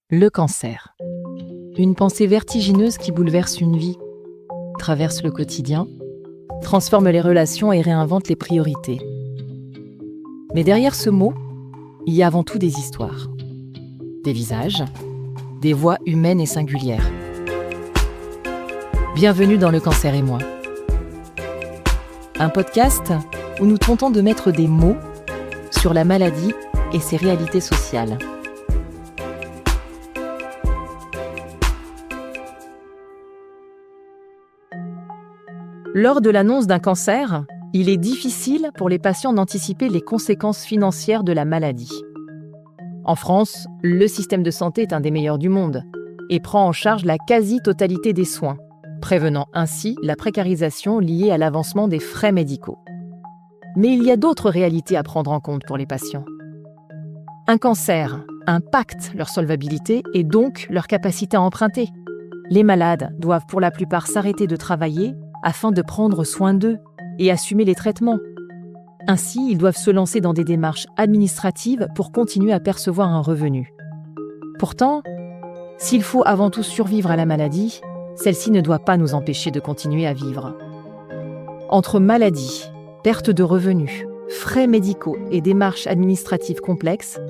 Le cancer. Une pensée vertigineuse qui bouleverse une vie, traverse le quotidien, transforme les relations et réinvente les priorités. Mais derrière ce mot, il y a avant tout des histoires, des visages, des voix humaines et singulières. Bienvenue dans Le Cancer et moi. Un podcast où nous tentons de mettre des mots sur la maladie et ses réalités sociales. Lors de l'annonce d'un cancer, il est difficile pour les patients d'anticiper les conséquences financières de la maladie. En France, le système de santé est un des meilleurs du monde et prend en charge la quasi-totalité des soins, prévenant ainsi la précarisation liée à l'avancement des frais médicaux. Mais il y a d'autres réalités à prendre en compte pour les patients. Un cancer impacte leur solvabilité et donc leur capacité à emprunter. Les malades doivent pour la plupart s'arrêter de travailler afin de prendre soin d'eux et assumer les traitements. Ainsi, ils doivent se lancer dans des démarches administratives pour continuer à percevoir un revenu. Pourtant, s'il faut avant tout survivre à la maladie, celle-ci ne doit pas nous empêcher de continuer à vivre. Entre maladie, perte de revenus, frais médicaux et démarches administratives complexes,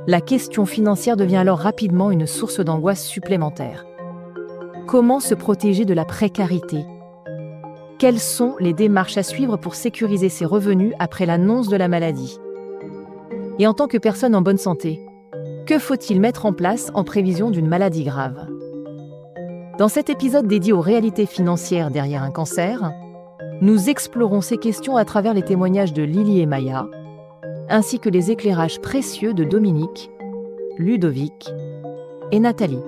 la question financière devient alors rapidement une source d'angoisse supplémentaire. Comment se protéger de la précarité ? Quelles sont les démarches à suivre pour sécuriser ses revenus après l'annonce de la maladie ? Et en tant que personne en bonne santé, que faut-il mettre en place en prévision d'une maladie grave ? Dans cet épisode dédié aux réalités financières derrière un cancer, nous explorons ces questions à travers les témoignages de Lily et Maya, ainsi que les éclairages précieux de Dominique, Ludovic et Nathalie.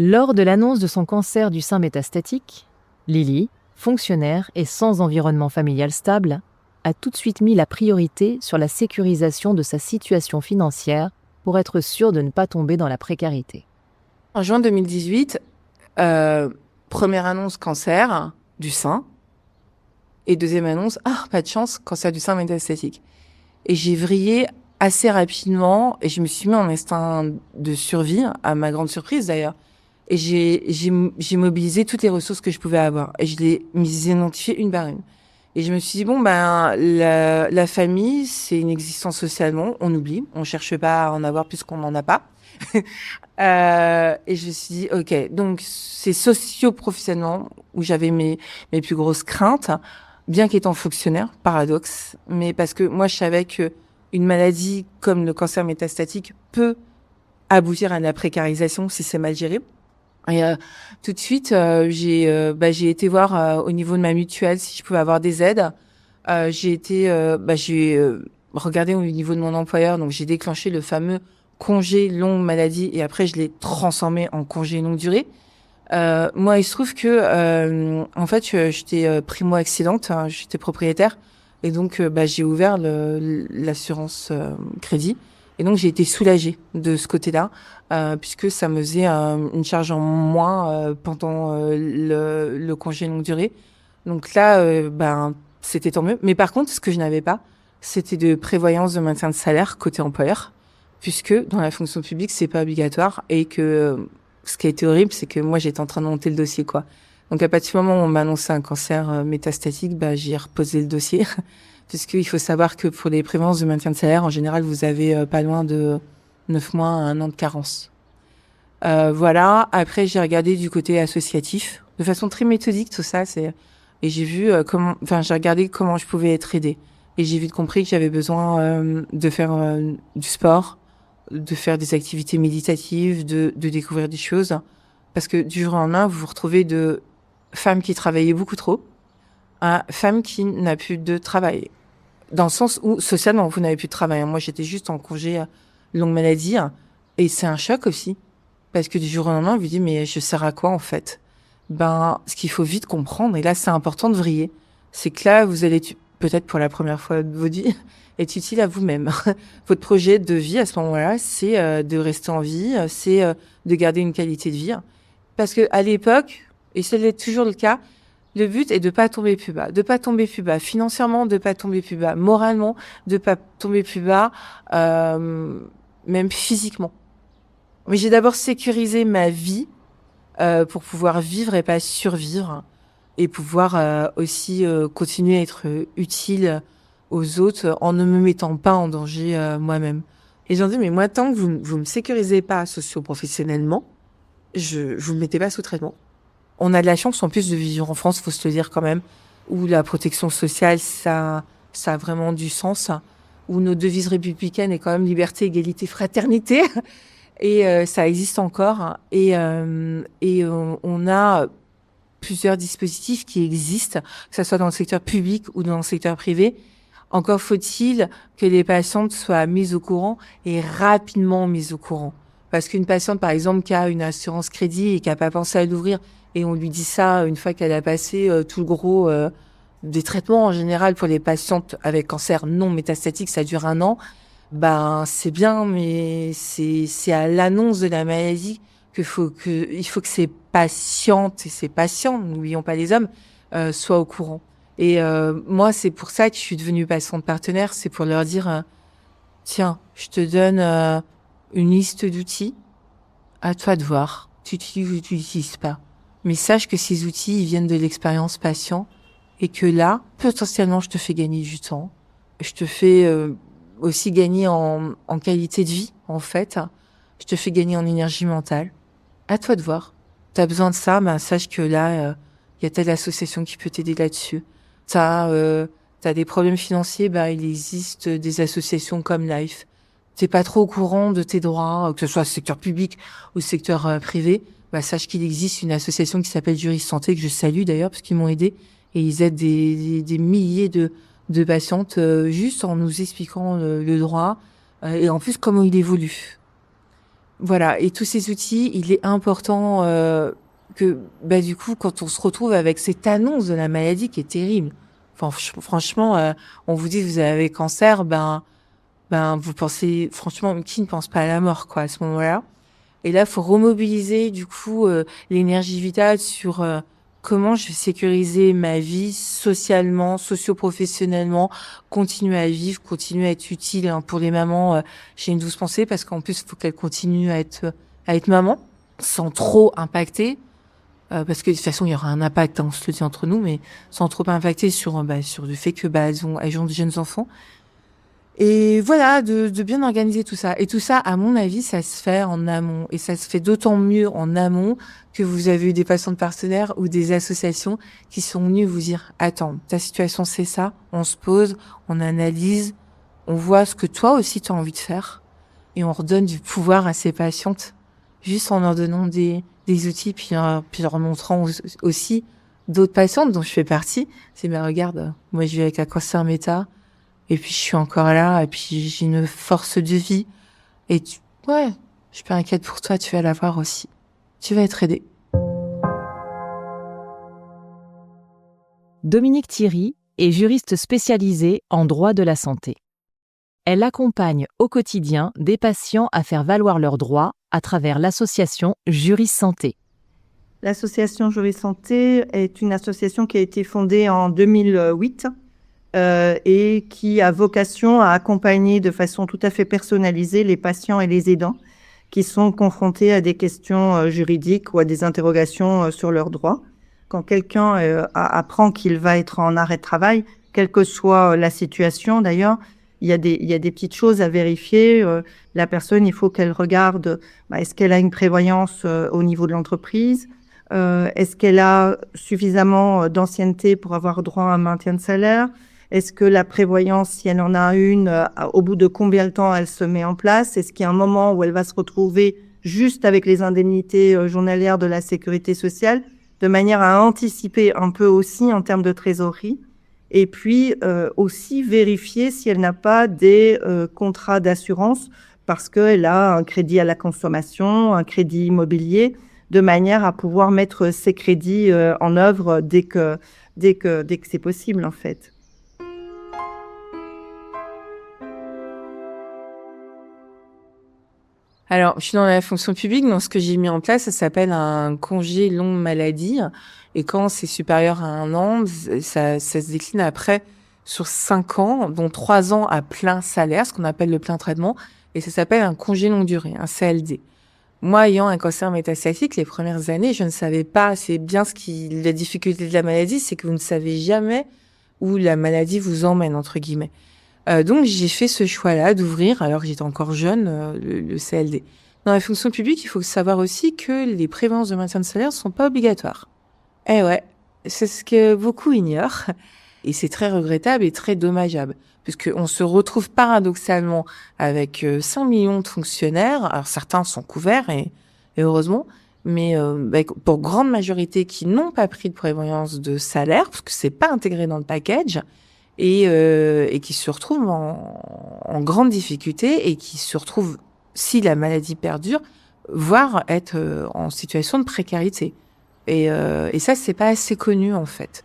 Lors de l'annonce de son cancer du sein métastatique, Lily, fonctionnaire et sans environnement familial stable, a tout de suite mis la priorité sur la sécurisation de sa situation financière pour être sûre de ne pas tomber dans la précarité. En juin 2018, première annonce cancer du sein et deuxième annonce, pas de chance, cancer du sein métastatique. Et j'ai vrillé assez rapidement et je me suis mis en instinct de survie, à ma grande surprise d'ailleurs. Et j'ai mobilisé toutes les ressources que je pouvais avoir. Et je les identifiées une par une. Et je me suis dit, la famille, c'est une existence socialement. On oublie. On cherche pas à en avoir plus qu'on n'en a pas. Et je me suis dit, OK. Donc, c'est socio-professionnellement où j'avais mes plus grosses craintes. Bien qu'étant fonctionnaire, paradoxe. Mais parce que moi, je savais que une maladie comme le cancer métastatique peut aboutir à la précarisation si c'est mal géré. Et tout de suite, j'ai été voir au niveau de ma mutuelle si je pouvais avoir des aides. J'ai regardé au niveau de mon employeur, donc j'ai déclenché le fameux congé longue maladie et après je l'ai transformé en congé longue durée. Moi, il se trouve que en fait, j'étais primo-accédante, j'étais propriétaire et donc j'ai ouvert l'assurance crédit. Et donc, j'ai été soulagée de ce côté-là, puisque ça me faisait une charge en moins pendant le congé longue durée. Donc là, c'était tant mieux. Mais par contre, ce que je n'avais pas, c'était de prévoyance de maintien de salaire côté employeur, puisque dans la fonction publique, c'est pas obligatoire. Et que ce qui a été horrible, c'est que moi, j'étais en train de monter le dossier, quoi. Donc, à partir du moment où on m'a annoncé un cancer métastatique, j'ai reposé le dossier. Puisqu'il faut savoir que pour les prévoyances de maintien de salaire, en général, vous avez pas loin de 9 mois à 1 an de carence. Voilà. Après, j'ai regardé du côté associatif, de façon très méthodique, tout ça. Et j'ai vu j'ai regardé comment je pouvais être aidée. Et j'ai vite compris que j'avais besoin de faire du sport, de faire des activités méditatives, de découvrir des choses. Parce que du jour au lendemain, vous vous retrouvez de femmes qui travaillaient beaucoup trop à femmes qui n'a plus de travail. Dans le sens où, socialement, vous n'avez plus de travail. Moi, j'étais juste en congé longue maladie. Et c'est un choc aussi. Parce que du jour au lendemain, vous dites, mais je sers à quoi, en fait ? Ce qu'il faut vite comprendre, et là, c'est important de vriller, c'est que là, vous allez peut-être pour la première fois de votre vie être utile à vous-même. Votre projet de vie à ce moment-là, c'est de rester en vie, c'est de garder une qualité de vie. Parce que à l'époque, et c'est toujours le cas, le but est de pas tomber plus bas, de pas tomber plus bas financièrement, de pas tomber plus bas moralement, de pas tomber plus bas même physiquement. Mais j'ai d'abord sécurisé ma vie pour pouvoir vivre et pas survivre et pouvoir aussi continuer à être utile aux autres en ne me mettant pas en danger moi-même. Et j'en dis, mais moi, tant que vous me sécurisez pas socio-professionnellement, vous me mettez pas sous traitement. On a de la chance en plus de vivre en France, faut se le dire quand même, où la protection sociale, ça a vraiment du sens, où nos devises républicaines est quand même liberté, égalité, fraternité. Et ça existe encore. Et on a plusieurs dispositifs qui existent, que ce soit dans le secteur public ou dans le secteur privé. Encore faut-il que les patientes soient mises au courant et rapidement mises au courant. Parce qu'une patiente, par exemple, qui a une assurance crédit et qui n'a pas pensé à l'ouvrir, et on lui dit ça une fois qu'elle a passé tout le gros des traitements en général pour les patientes avec cancer non métastatique, ça dure 1 an. Ben c'est bien, mais c'est à l'annonce de la maladie il faut que ces patientes et ces patients, n'oublions pas les hommes, soient au courant. Et moi, c'est pour ça que je suis devenue patiente partenaire, c'est pour leur dire tiens, je te donne une liste d'outils, à toi de voir, tu utilises ou tu n'utilises pas. Mais sache que ces outils, ils viennent de l'expérience patient et que là, potentiellement, je te fais gagner du temps, je te fais aussi gagner en qualité de vie, en fait. Je te fais gagner en énergie mentale. À toi de voir. T'as besoin de ça, ben sache que là, y a telle association qui peut t'aider là-dessus. T'as des problèmes financiers, ben il existe des associations comme Life. T'es pas trop au courant de tes droits, que ce soit le secteur public ou le secteur privé, ben sache qu'il existe une association qui s'appelle Juris Santé, que je salue d'ailleurs, parce qu'ils m'ont aidé, et ils aident des milliers de patientes juste en nous expliquant le droit et en plus comment il évolue. Voilà, et tous ces outils, il est important que du coup quand on se retrouve avec cette annonce de la maladie qui est terrible. Enfin, franchement, on vous dit que vous avez cancer, vous pensez franchement qui ne pense pas à la mort quoi à ce moment-là. Et là, faut remobiliser du coup l'énergie vitale sur comment je vais sécuriser ma vie socialement, socio-professionnellement, continuer à vivre, continuer à être utile pour les mamans. J'ai une douce pensée parce qu'en plus, il faut qu'elles continuent à être maman sans trop impacter. Parce que de toute façon, il y aura un impact, on se le dit entre nous, mais sans trop impacter sur le fait que elles ont de jeunes enfants. Et voilà, de bien organiser tout ça. Et tout ça, à mon avis, ça se fait en amont. Et ça se fait d'autant mieux en amont que vous avez eu des patients de partenaires ou des associations qui sont venues vous dire, attends, ta situation c'est ça, on se pose, on analyse, on voit ce que toi aussi tu as envie de faire. Et on redonne du pouvoir à ces patientes, juste en leur donnant des outils, puis leur montrant aussi d'autres patientes dont je fais partie. C'est, regarde, moi je vis avec un cancer méta, et puis je suis encore là, et puis j'ai une force de vie. Et je suis pas inquiète pour toi, tu vas l'avoir aussi. Tu vas être aidée. Dominique Thierry est juriste spécialisée en droit de la santé. Elle accompagne au quotidien des patients à faire valoir leurs droits à travers l'association Juris Santé. L'association Juris Santé est une association qui a été fondée en 2008 et qui a vocation à accompagner de façon tout à fait personnalisée les patients et les aidants qui sont confrontés à des questions juridiques ou à des interrogations sur leurs droits. Quand quelqu'un apprend qu'il va être en arrêt de travail, quelle que soit la situation d'ailleurs, il y a des petites choses à vérifier. La personne, il faut qu'elle regarde, est-ce qu'elle a une prévoyance au niveau de l'entreprise ? Est-ce qu'elle a suffisamment d'ancienneté pour avoir droit à un maintien de salaire ? Est-ce que la prévoyance, si elle en a une, au bout de combien de temps elle se met en place ? Est-ce qu'il y a un moment où elle va se retrouver juste avec les indemnités journalières de la sécurité sociale, de manière à anticiper un peu aussi en termes de trésorerie ? Et puis aussi vérifier si elle n'a pas des contrats d'assurance parce qu'elle a un crédit à la consommation, un crédit immobilier. de manière à pouvoir mettre ces crédits en œuvre dès que c'est possible, en fait. Alors, je suis dans la fonction publique, donc ce que j'ai mis en place, ça s'appelle un congé longue maladie. Et quand c'est supérieur à 1 an, ça se décline après sur 5 ans, dont 3 ans à plein salaire, ce qu'on appelle le plein traitement, et ça s'appelle un congé longue durée, un CLD. Moi, ayant un cancer métastatique, les premières années, je ne savais pas. C'est bien la difficulté de la maladie, c'est que vous ne savez jamais où la maladie vous emmène, entre guillemets. Donc, j'ai fait ce choix-là d'ouvrir, alors que j'étais encore jeune, le CLD. Dans la fonction publique, il faut savoir aussi que les prévoyances de maintien de salaire ne sont pas obligatoires. Eh ouais, c'est ce que beaucoup ignorent. Et c'est très regrettable et très dommageable. Puisqu'on se retrouve paradoxalement avec 5 millions de fonctionnaires. Alors, certains sont couverts, et heureusement. Mais pour grande majorité qui n'ont pas pris de prévoyance de salaire, parce que c'est pas intégré dans le package, et qui se retrouvent en grande difficulté et qui se retrouvent, si la maladie perdure, voire être en situation de précarité. Et ça, c'est pas assez connu, en fait.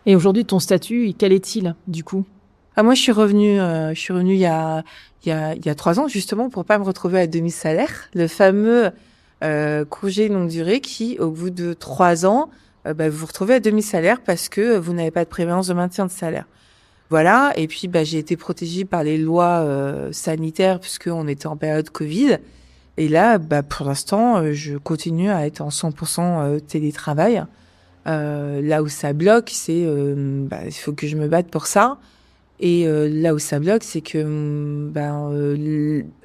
Et aujourd'hui, ton statut, quel est-il, du coup ? Moi, je suis revenue il y a 3 ans, justement, pour pas me retrouver à demi-salaire. Le fameux congé longue durée qui, au bout de 3 ans, vous vous retrouvez à demi-salaire parce que vous n'avez pas de prévoyance de maintien de salaire. Voilà. Et puis, j'ai été protégée par les lois sanitaires puisqu'on était en période Covid. Et là, pour l'instant, je continue à être en 100% télétravail. Là où ça bloque, c'est il faut que je me batte pour ça. Et là où ça bloque, c'est que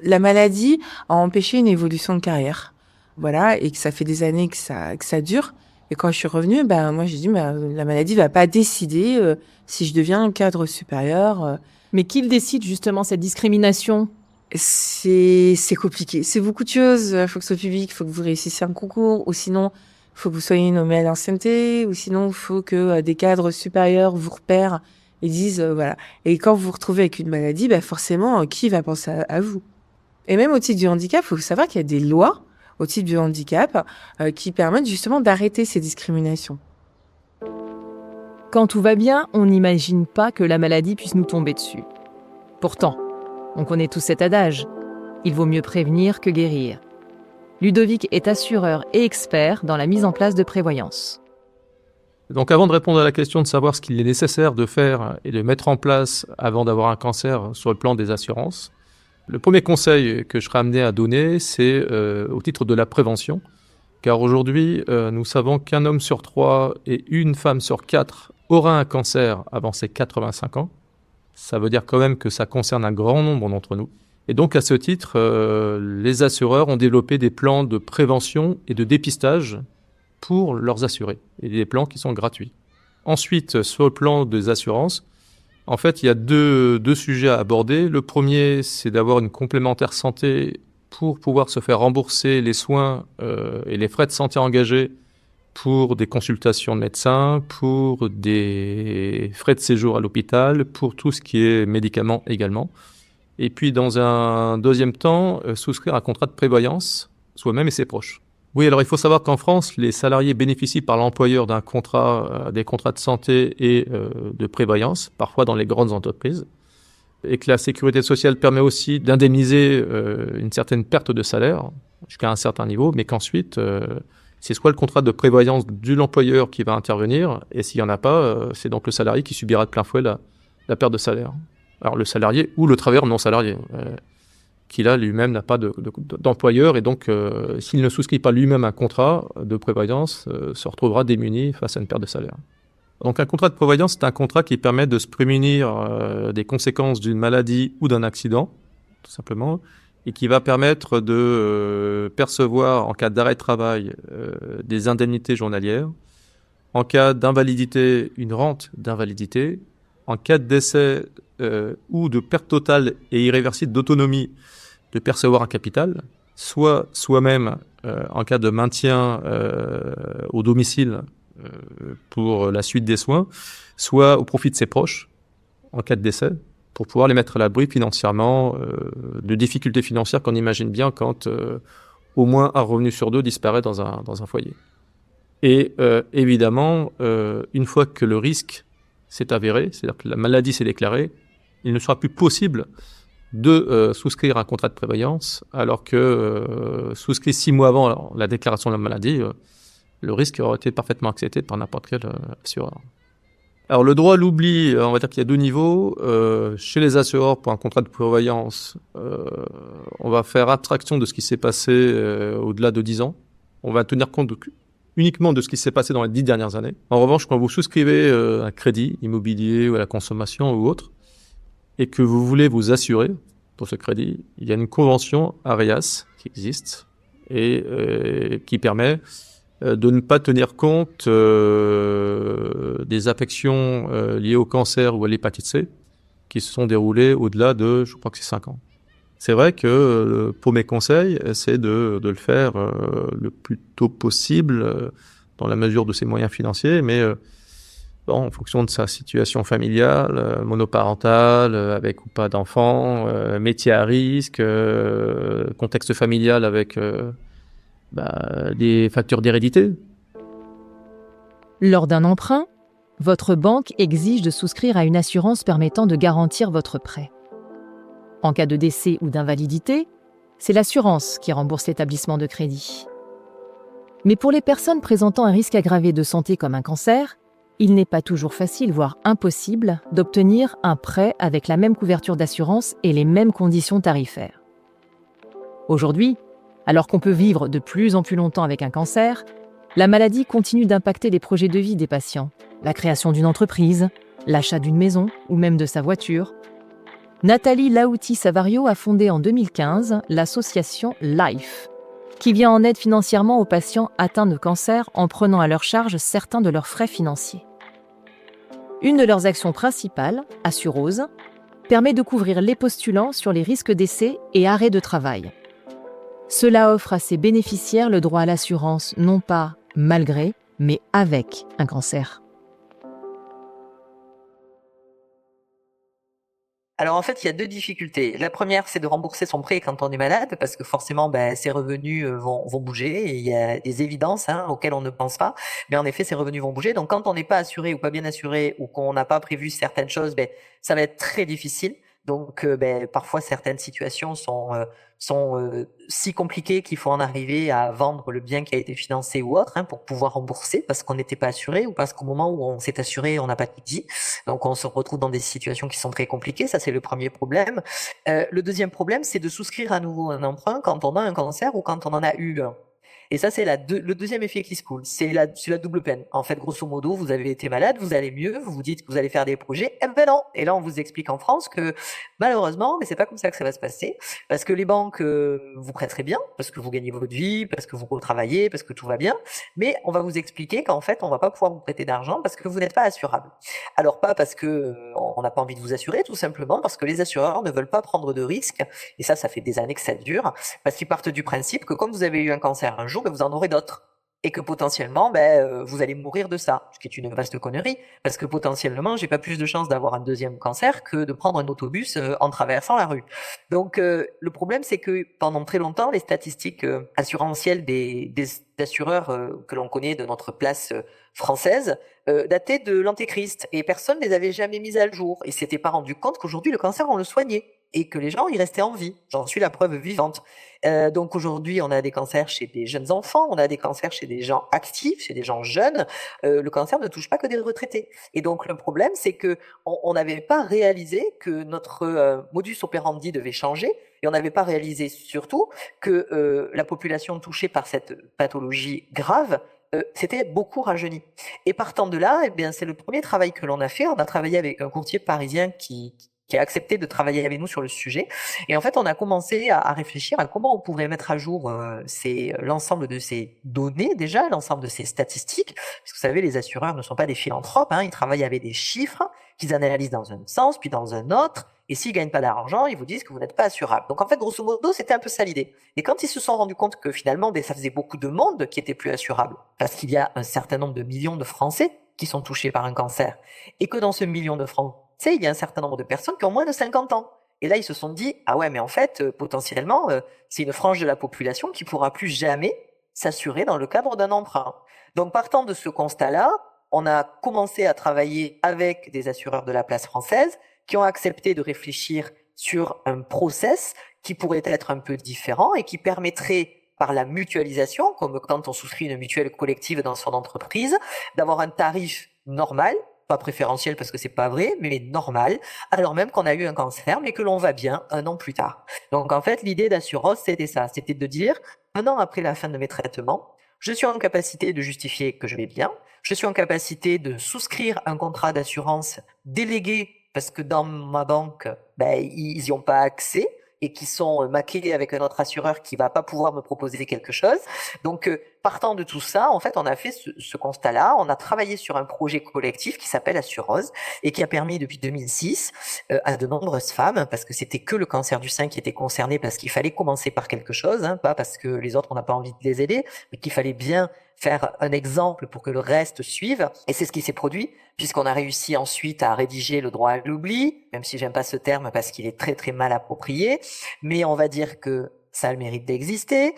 la maladie a empêché une évolution de carrière. Voilà, et que ça fait des années que ça dure. Et quand je suis revenue, moi j'ai dit la maladie va pas décider si je deviens un cadre supérieur. Mais qui décide justement cette discrimination ? C'est compliqué. C'est beaucoup de choses. La fonction publique, il faut que vous réussissiez un concours, ou sinon, il faut que vous soyez nommé à l'ancienneté, ou sinon, il faut que des cadres supérieurs vous repèrent et disent voilà. Et quand vous vous retrouvez avec une maladie, forcément, qui va penser à vous ? Et même au titre du handicap, il faut savoir qu'il y a des lois au titre du handicap qui permettent justement d'arrêter ces discriminations. Quand tout va bien, on n'imagine pas que la maladie puisse nous tomber dessus. Pourtant, on connaît tous cet adage. Il vaut mieux prévenir que guérir. Ludovic est assureur et expert dans la mise en place de prévoyance. Donc avant de répondre à la question de savoir ce qu'il est nécessaire de faire et de mettre en place avant d'avoir un cancer sur le plan des assurances, le premier conseil que je serai amené à donner, c'est au titre de la prévention. Car aujourd'hui, nous savons qu'un homme sur 3 et une femme sur 4 aura un cancer avant ses 85 ans. Ça veut dire quand même que ça concerne un grand nombre d'entre nous. Et donc à ce titre, les assureurs ont développé des plans de prévention et de dépistage pour leurs assurés, et des plans qui sont gratuits. Ensuite, sur le plan des assurances, en fait, il y a deux sujets à aborder. Le premier, c'est d'avoir une complémentaire santé pour pouvoir se faire rembourser les soins et les frais de santé engagés pour des consultations de médecins, pour des frais de séjour à l'hôpital, pour tout ce qui est médicaments également. Et puis, dans un deuxième temps, souscrire un contrat de prévoyance, soi-même et ses proches. Oui, alors il faut savoir qu'en France, les salariés bénéficient par l'employeur d'un contrat, des contrats de santé et de prévoyance, parfois dans les grandes entreprises, et que la sécurité sociale permet aussi d'indemniser une certaine perte de salaire jusqu'à un certain niveau, mais qu'ensuite, c'est soit le contrat de prévoyance de l'employeur qui va intervenir, et s'il n'y en a pas, c'est donc le salarié qui subira de plein fouet la perte de salaire. Alors le salarié ou le travailleur non salarié, qui là lui-même n'a pas d'employeur, et donc s'il ne souscrit pas lui-même un contrat de prévoyance, se retrouvera démuni face à une perte de salaire. Donc un contrat de prévoyance, c'est un contrat qui permet de se prémunir des conséquences d'une maladie ou d'un accident, tout simplement, et qui va permettre de percevoir en cas d'arrêt de travail des indemnités journalières, en cas d'invalidité, une rente d'invalidité, en cas de décès ou de perte totale et irréversible d'autonomie, de percevoir un capital, soit soi-même en cas de maintien au domicile pour la suite des soins, soit au profit de ses proches en cas de décès, pour pouvoir les mettre à l'abri financièrement de difficultés financières qu'on imagine bien quand au moins un revenu sur deux disparaît dans un foyer. Et évidemment, une fois que le risque s'est avéré, c'est-à-dire que la maladie s'est déclarée, il ne sera plus possible de souscrire un contrat de prévoyance, alors que souscrit 6 mois avant la déclaration de la maladie, le risque aurait été parfaitement accepté par n'importe quel assureur. Alors le droit à l'oubli, on va dire qu'il y a deux niveaux. Chez les assureurs, pour un contrat de prévoyance, on va faire abstraction de ce qui s'est passé au-delà de 10 ans. On va tenir compte uniquement de ce qui s'est passé dans les 10 dernières années. En revanche, quand vous souscrivez un crédit immobilier ou à la consommation ou autre, et que vous voulez vous assurer pour ce crédit, il y a une convention AREAS qui existe et qui permet de ne pas tenir compte des affections liées au cancer ou à l'hépatite C qui se sont déroulées au-delà de, je crois que c'est 5 ans. C'est vrai que pour mes conseils, c'est de le faire le plus tôt possible dans la mesure de ses moyens financiers, mais en fonction de sa situation familiale, monoparentale, avec ou pas d'enfants, métier à risque, contexte familial avec des facteurs d'hérédité. Lors d'un emprunt, votre banque exige de souscrire à une assurance permettant de garantir votre prêt. En cas de décès ou d'invalidité, c'est l'assurance qui rembourse l'établissement de crédit. Mais pour les personnes présentant un risque aggravé de santé comme un cancer, il n'est pas toujours facile, voire impossible, d'obtenir un prêt avec la même couverture d'assurance et les mêmes conditions tarifaires. Aujourd'hui, alors qu'on peut vivre de plus en plus longtemps avec un cancer, la maladie continue d'impacter les projets de vie des patients, la création d'une entreprise, l'achat d'une maison ou même de sa voiture. Nathalie Laouti-Savario a fondé en 2015 l'association LIFE, qui vient en aide financièrement aux patients atteints de cancer en prenant à leur charge certains de leurs frais financiers. Une de leurs actions principales, Assurose, permet de couvrir les postulants sur les risques d'essai et arrêt de travail. Cela offre à ses bénéficiaires le droit à l'assurance non pas malgré, mais avec un cancer. Alors en fait, il y a deux difficultés. La première, c'est de rembourser son prêt quand on est malade, parce que forcément, ses revenus vont bouger. Et il y a des évidences auxquelles on ne pense pas, mais en effet, ces revenus vont bouger. Donc quand on n'est pas assuré ou pas bien assuré, ou qu'on n'a pas prévu certaines choses, ça va être très difficile. Donc parfois, certaines situations sont si compliquées qu'il faut en arriver à vendre le bien qui a été financé ou autre pour pouvoir rembourser parce qu'on n'était pas assuré ou parce qu'au moment où on s'est assuré, on n'a pas tout dit. Donc on se retrouve dans des situations qui sont très compliquées. Ça, c'est le premier problème. Le deuxième problème, c'est de souscrire à nouveau un emprunt quand on a un cancer ou quand on en a eu un. Et ça, c'est le deuxième effet qui se coule. C'est la double peine. En fait, grosso modo, vous avez été malade, vous allez mieux, vous vous dites que vous allez faire des projets. Eh ben non. Et là, on vous explique en France que malheureusement, mais c'est pas comme ça que ça va se passer. Parce que les banques vous prêtent très bien, parce que vous gagnez votre vie, parce que vous retravaillez, parce que tout va bien. Mais on va vous expliquer qu'en fait, on va pas pouvoir vous prêter d'argent parce que vous n'êtes pas assurable. Alors pas parce que on n'a pas envie de vous assurer, tout simplement parce que les assureurs ne veulent pas prendre de risques. Et ça fait des années que ça dure. Parce qu'ils partent du principe que comme vous avez eu un cancer un jour, vous en aurez d'autres. Et que potentiellement, vous allez mourir de ça. Ce qui est une vaste connerie. Parce que potentiellement, j'ai pas plus de chances d'avoir un deuxième cancer que de prendre un autobus en traversant la rue. Donc, le problème, c'est que pendant très longtemps, les statistiques assurantielles des assureurs que l'on connaît de notre place française dataient de l'Antéchrist. Et personne ne les avait jamais mises à jour. Et s'était pas rendu compte qu'aujourd'hui, le cancer, on le soignait. Et que les gens, ils restaient en vie. J'en suis la preuve vivante. Donc aujourd'hui, on a des cancers chez des jeunes enfants, on a des cancers chez des gens actifs, chez des gens jeunes. Le cancer ne touche pas que des retraités. Et donc le problème, c'est que on n'avait pas réalisé que notre modus operandi devait changer, et on n'avait pas réalisé surtout que la population touchée par cette pathologie grave c'était beaucoup rajeuni. Et partant de là, c'est le premier travail que l'on a fait. On a travaillé avec un courtier parisien qui a accepté de travailler avec nous sur le sujet. Et en fait, on a commencé à réfléchir à comment on pourrait mettre à jour l'ensemble de ces données déjà, l'ensemble de ces statistiques. Parce que vous savez, les assureurs ne sont pas des philanthropes, ils travaillent avec des chiffres qu'ils analysent dans un sens, puis dans un autre. Et s'ils gagnent pas d'argent, ils vous disent que vous n'êtes pas assurable. Donc en fait, grosso modo, c'était un peu ça l'idée. Et quand ils se sont rendus compte que finalement, ça faisait beaucoup de monde qui était plus assurable, parce qu'il y a un certain nombre de millions de Français qui sont touchés par un cancer, et que dans ce million de Français, il y a un certain nombre de personnes qui ont moins de 50 ans. Et là, ils se sont dit, ah ouais, mais en fait, potentiellement, c'est une frange de la population qui pourra plus jamais s'assurer dans le cadre d'un emprunt. Donc, partant de ce constat-là, on a commencé à travailler avec des assureurs de la place française qui ont accepté de réfléchir sur un process qui pourrait être un peu différent et qui permettrait, par la mutualisation, comme quand on souscrit une mutuelle collective dans son entreprise, d'avoir un tarif normal, pas préférentiel parce que c'est pas vrai, mais normal, alors même qu'on a eu un cancer, mais que l'on va bien 1 an plus tard. Donc en fait, l'idée d'Assuros, c'était ça, c'était de dire, 1 an après la fin de mes traitements, je suis en capacité de justifier que je vais bien, je suis en capacité de souscrire un contrat d'assurance délégué parce que dans ma banque, ils n'y ont pas accès et qui sont maqués avec un autre assureur qui va pas pouvoir me proposer quelque chose. Donc, partant de tout ça, en fait, on a fait ce constat-là. On a travaillé sur un projet collectif qui s'appelle Assurose et qui a permis depuis 2006 à de nombreuses femmes, parce que c'était que le cancer du sein qui était concerné, parce qu'il fallait commencer par quelque chose, hein, pas parce que les autres, on n'a pas envie de les aider, mais qu'il fallait bien faire un exemple pour que le reste suive. Et c'est ce qui s'est produit, puisqu'on a réussi ensuite à rédiger le droit à l'oubli, même si j'aime pas ce terme parce qu'il est très très mal approprié, mais on va dire que ça a le mérite d'exister,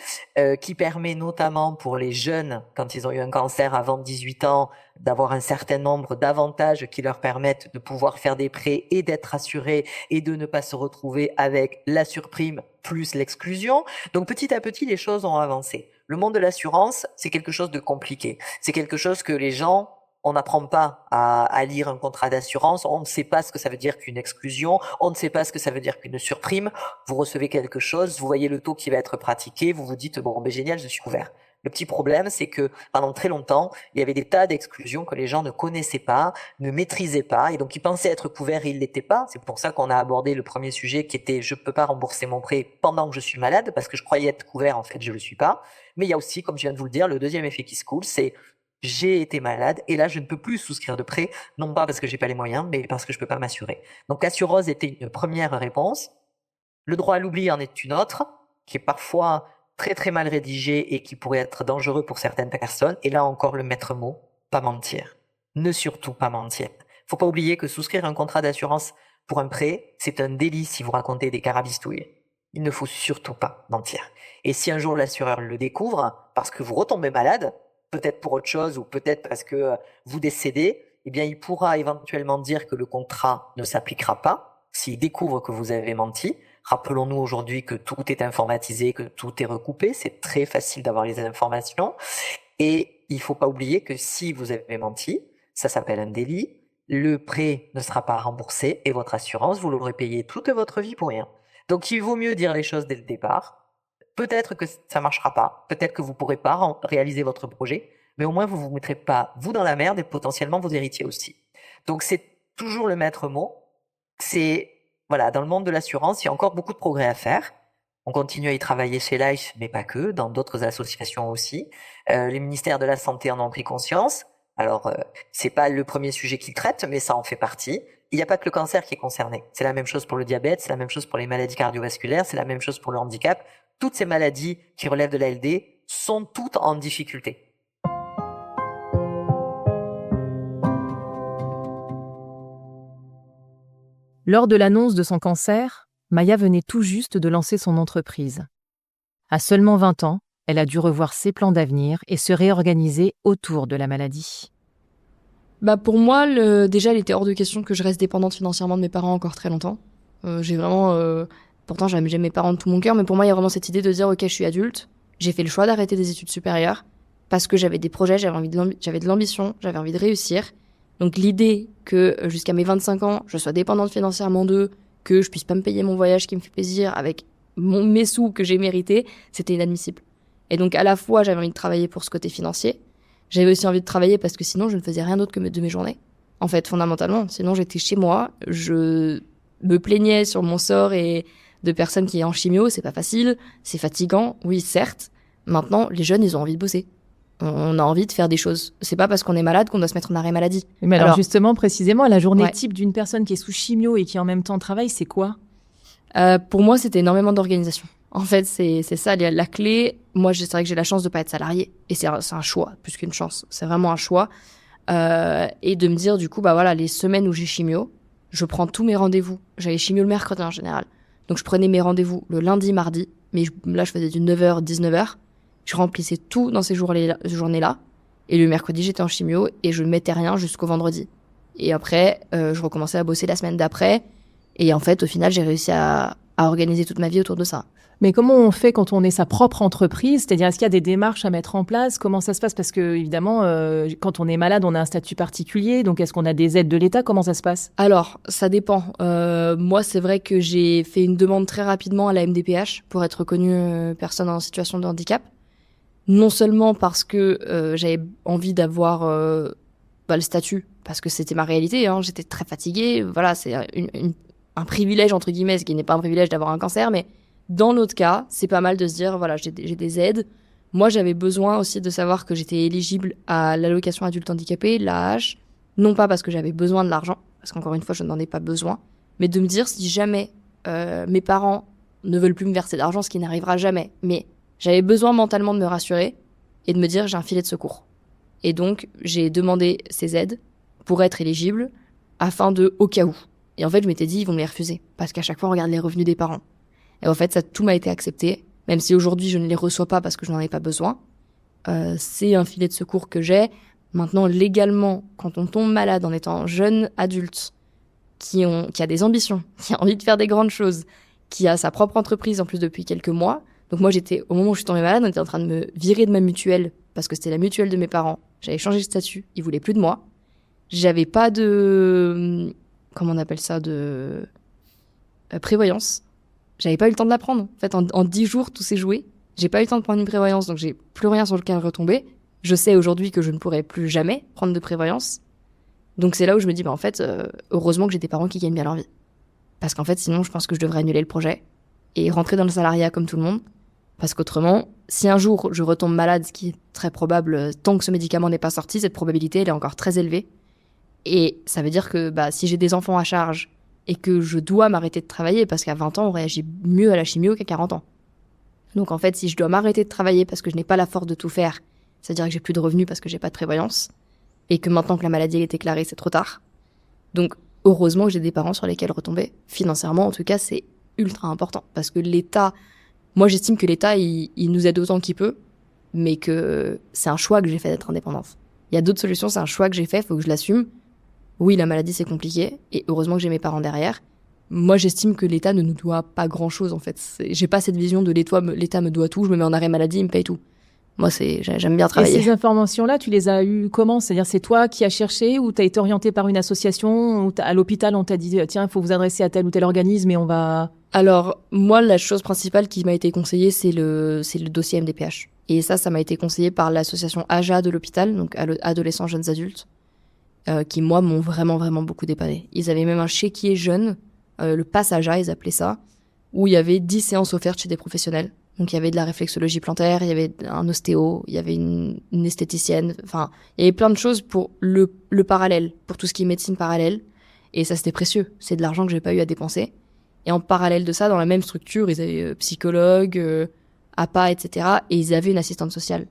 qui permet notamment pour les jeunes, quand ils ont eu un cancer avant 18 ans, d'avoir un certain nombre d'avantages qui leur permettent de pouvoir faire des prêts et d'être assurés et de ne pas se retrouver avec la surprime plus l'exclusion. Donc petit à petit, les choses ont avancé. Le monde de l'assurance, c'est quelque chose de compliqué. C'est quelque chose que les gens, on n'apprend pas à lire un contrat d'assurance, on ne sait pas ce que ça veut dire qu'une exclusion, on ne sait pas ce que ça veut dire qu'une surprime. Vous recevez quelque chose, vous voyez le taux qui va être pratiqué, vous vous dites, bon, génial, je suis couvert. Le petit problème, c'est que pendant très longtemps, il y avait des tas d'exclusions que les gens ne connaissaient pas, ne maîtrisaient pas, et donc ils pensaient être couverts et ils l'étaient pas. C'est pour ça qu'on a abordé le premier sujet qui était, je peux pas rembourser mon prêt pendant que je suis malade, parce que je croyais être couvert, en fait, je le suis pas. Mais il y a aussi, comme je viens de vous le dire, le deuxième effet qui se coule, c'est j'ai été malade et là je ne peux plus souscrire de prêt, non pas parce que j'ai pas les moyens, mais parce que je peux pas m'assurer. Donc Assurose était une première réponse. Le droit à l'oubli en est une autre, qui est parfois très très mal rédigé et qui pourrait être dangereux pour certaines personnes. Et là encore le maître mot, pas mentir. Ne surtout pas mentir. Faut pas oublier que souscrire un contrat d'assurance pour un prêt, c'est un délit si vous racontez des carabistouilles. Il ne faut surtout pas mentir. Et si un jour l'assureur le découvre, parce que vous retombez malade, peut-être pour autre chose ou peut-être parce que vous décédez, eh bien, il pourra éventuellement dire que le contrat ne s'appliquera pas s'il découvre que vous avez menti. Rappelons-nous aujourd'hui que tout est informatisé, que tout est recoupé. C'est très facile d'avoir les informations. Et il faut pas oublier que si vous avez menti, ça s'appelle un délit. Le prêt ne sera pas remboursé et votre assurance, vous l'aurez payé toute votre vie pour rien. Donc, il vaut mieux dire les choses dès le départ. Peut-être que ça marchera pas, peut-être que vous pourrez pas réaliser votre projet, mais au moins vous vous mettrez pas vous dans la merde et potentiellement vos héritiers aussi. Donc c'est toujours le maître mot. C'est voilà, dans le monde de l'assurance, il y a encore beaucoup de progrès à faire. On continue à y travailler chez Life, mais pas que, dans d'autres associations aussi. Les ministères de la Santé en ont pris conscience. Alors c'est pas le premier sujet qu'ils traitent, mais ça en fait partie. Il n'y a pas que le cancer qui est concerné. C'est la même chose pour le diabète, c'est la même chose pour les maladies cardiovasculaires, c'est la même chose pour le handicap. Toutes ces maladies qui relèvent de l'ALD sont toutes en difficulté. Lors de l'annonce de son cancer, Maya venait tout juste de lancer son entreprise. À seulement 20 ans, elle a dû revoir ses plans d'avenir et se réorganiser autour de la maladie. Pour moi, déjà, il était hors de question que je reste dépendante financièrement de mes parents encore très longtemps. J'ai vraiment... Pourtant, j'aime mes parents de tout mon cœur, mais pour moi, il y a vraiment cette idée de dire « Ok, je suis adulte, j'ai fait le choix d'arrêter des études supérieures parce que j'avais des projets, j'avais de l'ambition, j'avais envie de réussir. » Donc l'idée que jusqu'à mes 25 ans, je sois dépendante financièrement d'eux, que je puisse pas me payer mon voyage qui me fait plaisir avec mes sous que j'ai mérités, c'était inadmissible. Et donc à la fois, j'avais envie de travailler pour ce côté financier, j'avais aussi envie de travailler parce que sinon, je ne faisais rien d'autre que de mes journées. En fait, fondamentalement, sinon j'étais chez moi, je me plaignais sur mon sort et de personnes qui est en chimio, c'est pas facile, c'est fatigant, oui certes. Maintenant, les jeunes, ils ont envie de bosser. On a envie de faire des choses. C'est pas parce qu'on est malade qu'on doit se mettre en arrêt maladie. Mais alors justement, précisément, la journée Ouais. type d'une personne qui est sous chimio et qui en même temps travaille, c'est quoi ? Pour moi, c'était énormément d'organisation. En fait, c'est ça la clé. Moi, c'est vrai que j'ai la chance de pas être salariée. Et c'est un choix, plus qu'une chance. C'est vraiment un choix. Et de me dire, du coup, les semaines où j'ai chimio, je prends tous mes rendez-vous. J'allais chimio le mercredi en général. Donc je prenais mes rendez-vous le lundi, mardi. Mais là, je faisais du 9h, 19h. Je remplissais tout dans ces journées-là. Et le mercredi, j'étais en chimio et je ne mettais rien jusqu'au vendredi. Et après, je recommençais à bosser la semaine d'après. Et en fait, au final, j'ai réussi à organiser toute ma vie autour de ça. Mais comment on fait quand on est sa propre entreprise? C'est-à-dire, est-ce qu'il y a des démarches à mettre en place? Comment ça se passe? Parce que, évidemment, quand on est malade, on a un statut particulier. Donc, est-ce qu'on a des aides de l'État? Comment ça se passe? Alors, ça dépend. Moi, c'est vrai que j'ai fait une demande très rapidement à la MDPH pour être reconnue personne en situation de handicap. Non seulement parce que j'avais envie d'avoir le statut, parce que c'était ma réalité, hein, j'étais très fatiguée. Voilà, c'est un privilège, entre guillemets, ce qui n'est pas un privilège d'avoir un cancer, mais dans l'autre cas, c'est pas mal de se dire, voilà, j'ai des aides. Moi, j'avais besoin aussi de savoir que j'étais éligible à l'allocation adulte handicapé, l'AAH, non pas parce que j'avais besoin de l'argent, parce qu'encore une fois, je n'en ai pas besoin, mais de me dire, si jamais mes parents ne veulent plus me verser d'argent, ce qui n'arrivera jamais, mais j'avais besoin mentalement de me rassurer et de me dire, j'ai un filet de secours. Et donc, j'ai demandé ces aides pour être éligible, afin de, au cas où. Et en fait, je m'étais dit, ils vont me les refuser, parce qu'à chaque fois, on regarde les revenus des parents. Et en fait, tout m'a été accepté, même si aujourd'hui, je ne les reçois pas parce que je n'en ai pas besoin. C'est un filet de secours que j'ai. Maintenant, légalement, quand on tombe malade en étant jeune adulte, qui a des ambitions, qui a envie de faire des grandes choses, qui a sa propre entreprise en plus depuis quelques mois. Donc moi, au moment où je suis tombée malade, on était en train de me virer de ma mutuelle, parce que c'était la mutuelle de mes parents. J'avais changé de statut, ils voulaient plus de moi. J'avais pas de... Comment on appelle ça? De prévoyance. J'avais pas eu le temps de la prendre. En fait, en 10 jours, tout s'est joué. J'ai pas eu le temps de prendre une prévoyance, donc j'ai plus rien sur lequel retomber. Je sais aujourd'hui que je ne pourrai plus jamais prendre de prévoyance. Donc c'est là où je me dis, en fait, heureusement que j'ai des parents qui gagnent bien leur vie. Parce qu'en fait, sinon, je pense que je devrais annuler le projet et rentrer dans le salariat comme tout le monde. Parce qu'autrement, si un jour je retombe malade, ce qui est très probable, tant que ce médicament n'est pas sorti, cette probabilité, elle est encore très élevée. Et ça veut dire que si j'ai des enfants à charge et que je dois m'arrêter de travailler, parce qu'à 20 ans, on réagit mieux à la chimio qu'à 40 ans. Donc en fait, si je dois m'arrêter de travailler parce que je n'ai pas la force de tout faire, c'est-à-dire que j'ai plus de revenus parce que j'ai pas de prévoyance, et que maintenant que la maladie est déclarée, c'est trop tard. Donc heureusement que j'ai des parents sur lesquels retomber. Financièrement, en tout cas, c'est ultra important. Parce que l'État, moi j'estime que l'État, il nous aide autant qu'il peut, mais que c'est un choix que j'ai fait d'être indépendante. Il y a d'autres solutions, c'est un choix que j'ai fait, faut que je l'assume. Oui, la maladie, c'est compliqué, et heureusement que j'ai mes parents derrière. Moi, j'estime que l'État ne nous doit pas grand-chose, en fait. J'ai pas cette vision de l'État me doit tout, je me mets en arrêt maladie, il me paye tout. Moi, j'aime bien travailler. Et ces informations-là, tu les as eues comment? C'est-à-dire, c'est toi qui as cherché ou tu as été orienté par une association ou à l'hôpital, on t'a dit, tiens, il faut vous adresser à tel ou tel organisme et on va... Alors, moi, la chose principale qui m'a été conseillée, c'est le dossier MDPH. Et ça m'a été conseillé par l'association AJA de l'hôpital, donc Adolescents Jeunes Adultes, qui, moi, m'ont vraiment, vraiment beaucoup dépanné. Ils avaient même un chéquier jeune, le pass AJA, ils appelaient ça, où il y avait 10 séances offertes chez des professionnels. Donc il y avait de la réflexologie plantaire, il y avait un ostéo, il y avait une esthéticienne, enfin, il y avait plein de choses pour le parallèle, pour tout ce qui est médecine parallèle. Et ça, c'était précieux. C'est de l'argent que j'ai pas eu à dépenser. Et en parallèle de ça, dans la même structure, ils avaient psychologue, APA, etc. Et ils avaient une assistante sociale.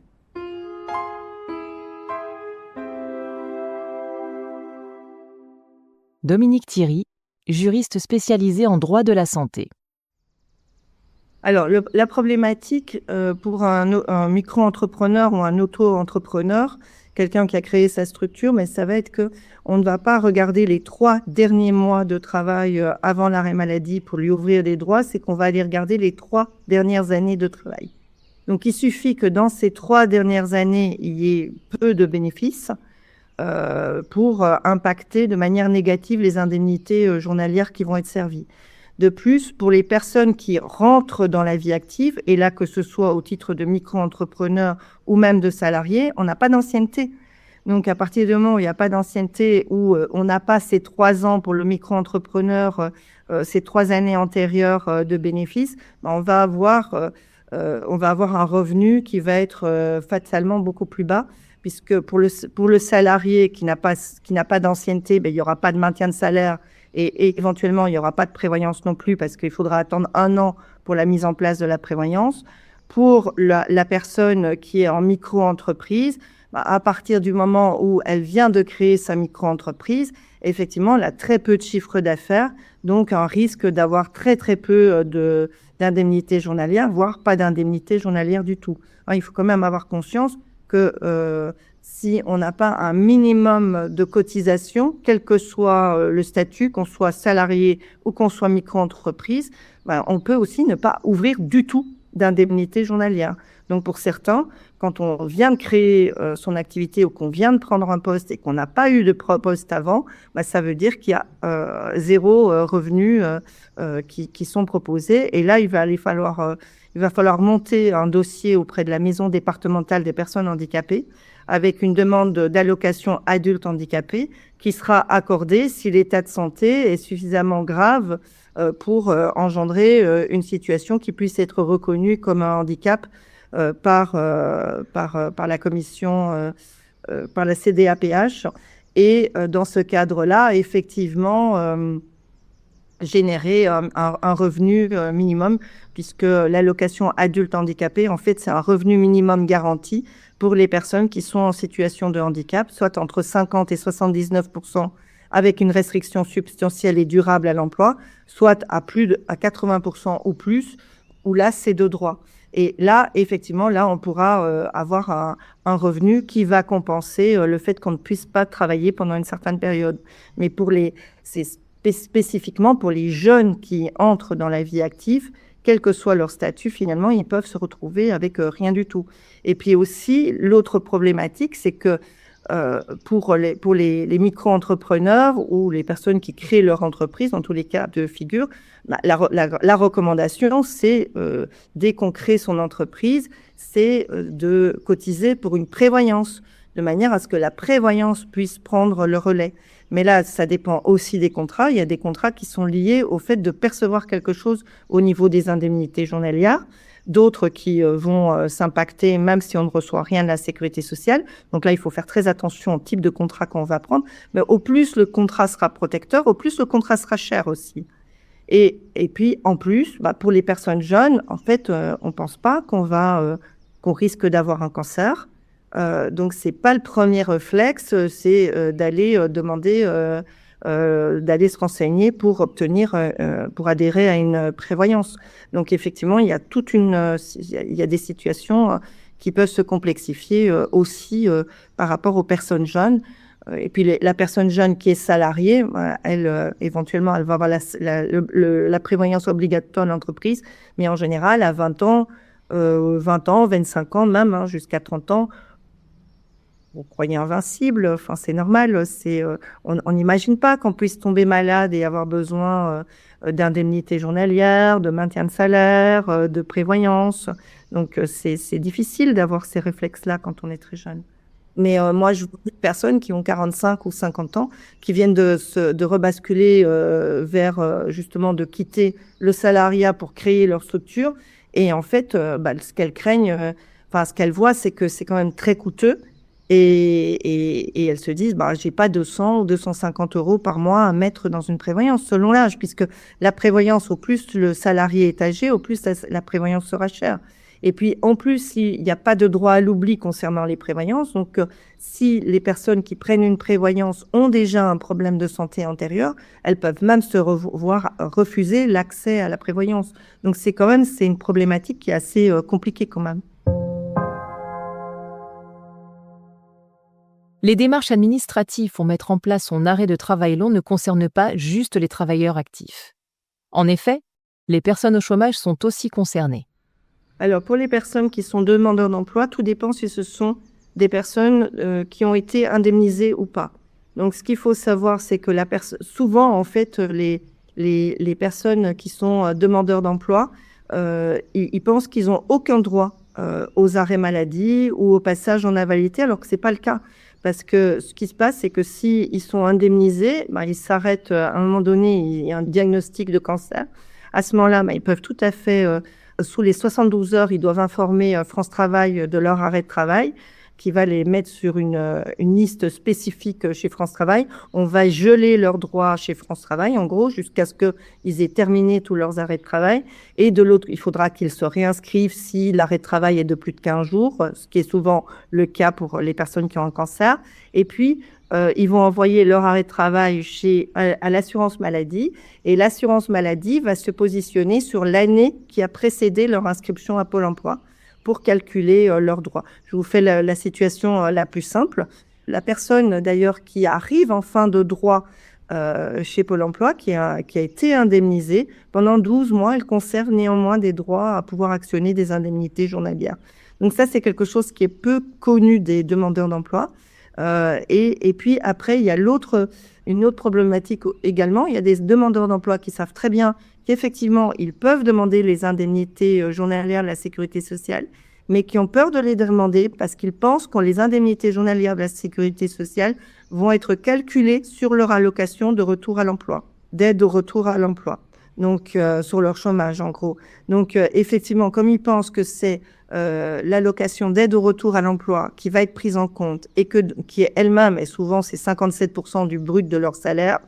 Dominique Thierry, juriste spécialisée en droit de la santé. Alors, la problématique pour un micro-entrepreneur ou un auto-entrepreneur, quelqu'un qui a créé sa structure, mais ça va être que on ne va pas regarder les 3 derniers mois de travail avant l'arrêt maladie pour lui ouvrir des droits, c'est qu'on va aller regarder les 3 dernières années de travail. Donc, il suffit que dans ces 3 dernières années, il y ait peu de bénéfices pour impacter de manière négative les indemnités journalières qui vont être servies. De plus, pour les personnes qui rentrent dans la vie active, et là que ce soit au titre de micro-entrepreneur ou même de salarié, on n'a pas d'ancienneté. Donc à partir du moment où il n'y a pas d'ancienneté, où on n'a pas ces 3 ans pour le micro-entrepreneur, ces 3 années antérieures de bénéfices, on va avoir un revenu qui va être fatalement beaucoup plus bas, puisque pour le salarié qui n'a pas d'ancienneté, il n'y aura pas de maintien de salaire. Et éventuellement, il n'y aura pas de prévoyance non plus parce qu'il faudra attendre 1 an pour la mise en place de la prévoyance. Pour la personne qui est en micro-entreprise, à partir du moment où elle vient de créer sa micro-entreprise, effectivement, elle a très peu de chiffre d'affaires, donc un risque d'avoir très très peu d'indemnité journalière, voire pas d'indemnité journalière du tout. Alors, il faut quand même avoir conscience que si on n'a pas un minimum de cotisation, quel que soit le statut, qu'on soit salarié ou qu'on soit micro-entreprise, on peut aussi ne pas ouvrir du tout d'indemnité journalière. Donc pour certains, quand on vient de créer son activité ou qu'on vient de prendre un poste et qu'on n'a pas eu de poste avant, ça veut dire qu'il y a zéro revenu qui sont proposés. Et là, il va falloir monter un dossier auprès de la maison départementale des personnes handicapées avec une demande d'allocation adulte handicapé qui sera accordée si l'état de santé est suffisamment grave pour engendrer une situation qui puisse être reconnue comme un handicap par la commission, par la CDAPH. Et dans ce cadre-là, effectivement, générer un revenu minimum, puisque l'allocation adulte handicapé, en fait, c'est un revenu minimum garanti pour les personnes qui sont en situation de handicap, soit entre 50 et 79% avec une restriction substantielle et durable à l'emploi, soit à 80% ou plus, où là, c'est de droit. Et là, effectivement, là, on pourra avoir un revenu qui va compenser le fait qu'on ne puisse pas travailler pendant une certaine période. Mais c'est spécifiquement pour les jeunes qui entrent dans la vie active, quel que soit leur statut, finalement, ils peuvent se retrouver avec rien du tout. Et puis aussi, l'autre problématique, c'est que pour les micro-entrepreneurs ou les personnes qui créent leur entreprise, dans tous les cas de figure, la recommandation, c'est, dès qu'on crée son entreprise, c'est de cotiser pour une prévoyance, de manière à ce que la prévoyance puisse prendre le relais. Mais là, ça dépend aussi des contrats. Il y a des contrats qui sont liés au fait de percevoir quelque chose au niveau des indemnités journalières, d'autres qui vont s'impacter même si on ne reçoit rien de la sécurité sociale. Donc là, il faut faire très attention au type de contrat qu'on va prendre. Mais au plus le contrat sera protecteur, au plus le contrat sera cher aussi. Et puis, en plus, pour les personnes jeunes, en fait, on pense pas qu'on risque d'avoir un cancer. Donc, c'est pas le premier réflexe, c'est d'aller demander, d'aller se renseigner pour obtenir, pour adhérer à une prévoyance. Donc, effectivement, il y a des situations qui peuvent se complexifier aussi par rapport aux personnes jeunes. Et puis, la personne jeune qui est salariée, elle, éventuellement, elle va avoir la prévoyance obligatoire de l'entreprise, mais en général, à 20 ans, 25 ans même, jusqu'à 30 ans, vous croyez invincible, enfin c'est normal, on n'imagine pas qu'on puisse tomber malade et avoir besoin d'indemnités journalières, de maintien de salaire, de prévoyance. Donc c'est difficile d'avoir ces réflexes-là quand on est très jeune. Mais moi, je vois des personnes qui ont 45 ou 50 ans, qui viennent de rebasculer vers justement de quitter le salariat pour créer leur structure. Et en fait, ce qu'elles craignent, ce qu'elles voient, c'est que c'est quand même très coûteux. Et elles se disent, j'ai pas 200 ou 250 euros par mois à mettre dans une prévoyance, selon l'âge, puisque la prévoyance, au plus le salarié est âgé, au plus la prévoyance sera chère. Et puis, en plus, il n'y a pas de droit à l'oubli concernant les prévoyances. Donc, si les personnes qui prennent une prévoyance ont déjà un problème de santé antérieur, elles peuvent même se voir refuser l'accès à la prévoyance. Donc, c'est une problématique qui est assez compliquée quand même. Les démarches administratives pour mettre en place son arrêt de travail long ne concernent pas juste les travailleurs actifs. En effet, les personnes au chômage sont aussi concernées. Alors, pour les personnes qui sont demandeurs d'emploi, tout dépend si ce sont des personnes qui ont été indemnisées ou pas. Donc, ce qu'il faut savoir, c'est que souvent, en fait, les personnes qui sont demandeurs d'emploi, ils pensent qu'ils n'ont aucun droit aux arrêts maladie ou au passage en invalidité, alors que c'est pas le cas. Parce que ce qui se passe, c'est que s'ils sont indemnisés, ils s'arrêtent à un moment donné, il y a un diagnostic de cancer. À ce moment-là, ils peuvent tout à fait, sous les 72 heures, ils doivent informer France Travail de leur arrêt de travail. qui va les mettre sur une liste spécifique chez France Travail. On va geler leurs droits chez France Travail, en gros, jusqu'à ce qu'ils aient terminé tous leurs arrêts de travail. Et de l'autre, il faudra qu'ils se réinscrivent si l'arrêt de travail est de plus de 15 jours, ce qui est souvent le cas pour les personnes qui ont un cancer. Et puis, ils vont envoyer leur arrêt de travail à l'assurance maladie. Et l'assurance maladie va se positionner sur l'année qui a précédé leur inscription à Pôle emploi pour calculer leurs droits. Je vous fais la situation la plus simple. La personne, d'ailleurs, qui arrive en fin de droit chez Pôle emploi, qui a été indemnisée, pendant 12 mois, elle conserve néanmoins des droits à pouvoir actionner des indemnités journalières. Donc ça, c'est quelque chose qui est peu connu des demandeurs d'emploi. Et puis après, il y a une autre problématique également. Il y a des demandeurs d'emploi qui savent très bien qu'effectivement, ils peuvent demander les indemnités journalières de la sécurité sociale, mais qui ont peur de les demander parce qu'ils pensent que les indemnités journalières de la sécurité sociale vont être calculées sur leur allocation de retour à l'emploi, d'aide au retour à l'emploi. Donc, sur leur chômage, en gros. Donc, effectivement, comme ils pensent que c'est l'allocation d'aide au retour à l'emploi qui va être prise en compte et qui est elle-même, et souvent c'est 57% du brut de leur salaire,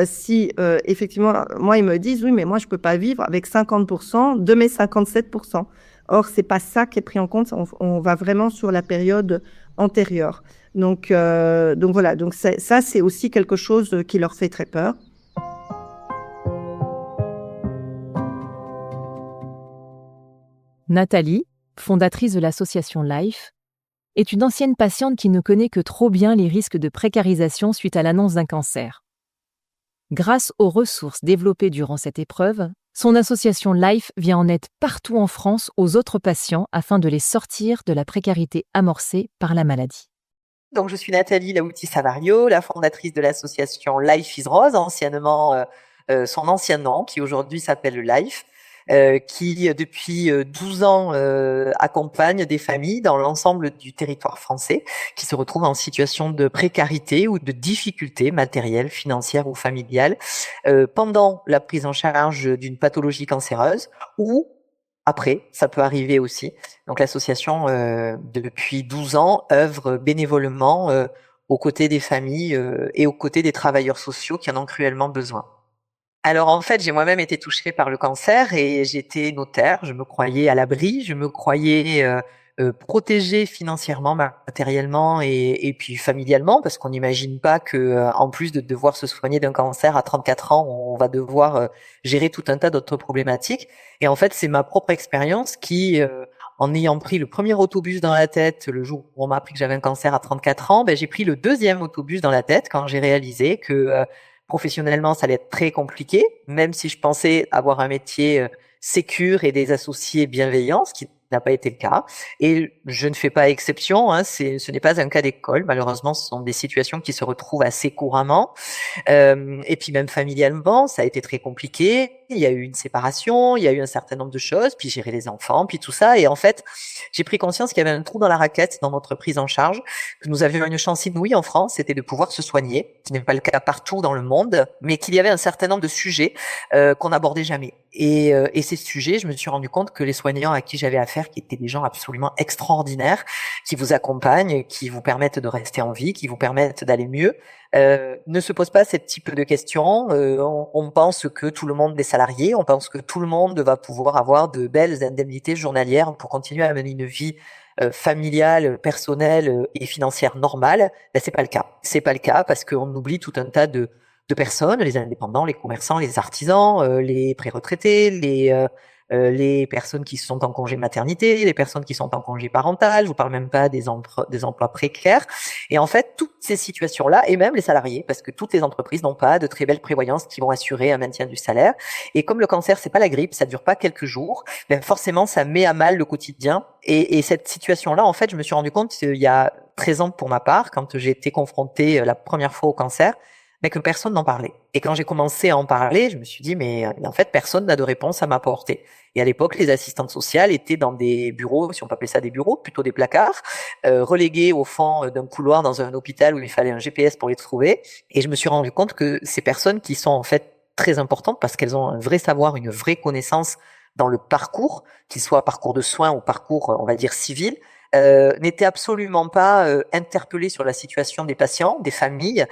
si effectivement, moi, ils me disent, oui, mais moi, je peux pas vivre avec 50% de mes 57%. Or, c'est pas ça qui est pris en compte. On va vraiment sur la période antérieure. Donc voilà. Donc ça, c'est aussi quelque chose qui leur fait très peur. Nathalie, fondatrice de l'association Life, est une ancienne patiente qui ne connaît que trop bien les risques de précarisation suite à l'annonce d'un cancer. Grâce aux ressources développées durant cette épreuve, son association Life vient en aide partout en France aux autres patients afin de les sortir de la précarité amorcée par la maladie. Donc, je suis Nathalie Laouti-Savario, la fondatrice de l'association Life is Rose, anciennement son ancien nom, qui aujourd'hui s'appelle Life, qui depuis 12 ans accompagne des familles dans l'ensemble du territoire français qui se retrouvent en situation de précarité ou de difficulté matérielle, financière ou familiale pendant la prise en charge d'une pathologie cancéreuse ou après, ça peut arriver aussi. Donc l'association, depuis 12 ans, œuvre bénévolement aux côtés des familles et aux côtés des travailleurs sociaux qui en ont cruellement besoin. Alors en fait, j'ai moi-même été touchée par le cancer et j'étais notaire, je me croyais à l'abri, je me croyais protégée financièrement, matériellement et puis familialement, parce qu'on n'imagine pas que en plus de devoir se soigner d'un cancer à 34 ans, on va devoir gérer tout un tas d'autres problématiques. Et en fait, c'est ma propre expérience qui, en ayant pris le premier autobus dans la tête le jour où on m'a appris que j'avais un cancer à 34 ans, j'ai pris le deuxième autobus dans la tête quand j'ai réalisé que professionnellement, ça allait être très compliqué, même si je pensais avoir un métier sécure et des associés bienveillants, ce qui n'a pas été le cas. Et je ne fais pas exception, ce n'est pas un cas d'école. Malheureusement, ce sont des situations qui se retrouvent assez couramment. Et puis même familialement, ça a été très compliqué. Il y a eu une séparation, il y a eu un certain nombre de choses, puis gérer les enfants, puis tout ça. Et en fait, j'ai pris conscience qu'il y avait un trou dans la raquette dans notre prise en charge, que nous avions une chance inouïe en France, c'était de pouvoir se soigner, ce n'est pas le cas partout dans le monde, mais qu'il y avait un certain nombre de sujets qu'on n'abordait jamais. Et ces sujets, je me suis rendu compte que les soignants à qui j'avais affaire, qui étaient des gens absolument extraordinaires, qui vous accompagnent, qui vous permettent de rester en vie, qui vous permettent d'aller mieux, ne se posent pas ce type de questions. On pense que tout le monde est salarié, on pense que tout le monde va pouvoir avoir de belles indemnités journalières pour continuer à mener une vie familiale, personnelle et financière normale. C'est pas le cas. C'est pas le cas parce qu'on oublie tout un tas de personnes, les indépendants, les commerçants, les artisans, les pré-retraités, les personnes qui sont en congé maternité, les personnes qui sont en congé parental, je vous parle même pas des emplois précaires. Et en fait, toutes ces situations-là, et même les salariés, parce que toutes les entreprises n'ont pas de très belles prévoyances qui vont assurer un maintien du salaire. Et comme le cancer, c'est pas la grippe, ça dure pas quelques jours, forcément, ça met à mal le quotidien. Et cette situation-là, en fait, je me suis rendu compte il y a 13 ans pour ma part, quand j'ai été confrontée la première fois au cancer, mais que personne n'en parlait. Et quand j'ai commencé à en parler, je me suis dit, mais en fait, personne n'a de réponse à m'apporter. Et à l'époque, les assistantes sociales étaient dans des bureaux, si on peut appeler ça des bureaux, plutôt des placards, relégués au fond d'un couloir dans un hôpital où il fallait un GPS pour les trouver. Et je me suis rendu compte que ces personnes qui sont en fait très importantes parce qu'elles ont un vrai savoir, une vraie connaissance dans le parcours, qu'il soit parcours de soins ou parcours, on va dire, civil, n'était absolument pas interpellé sur la situation des patients, des familles,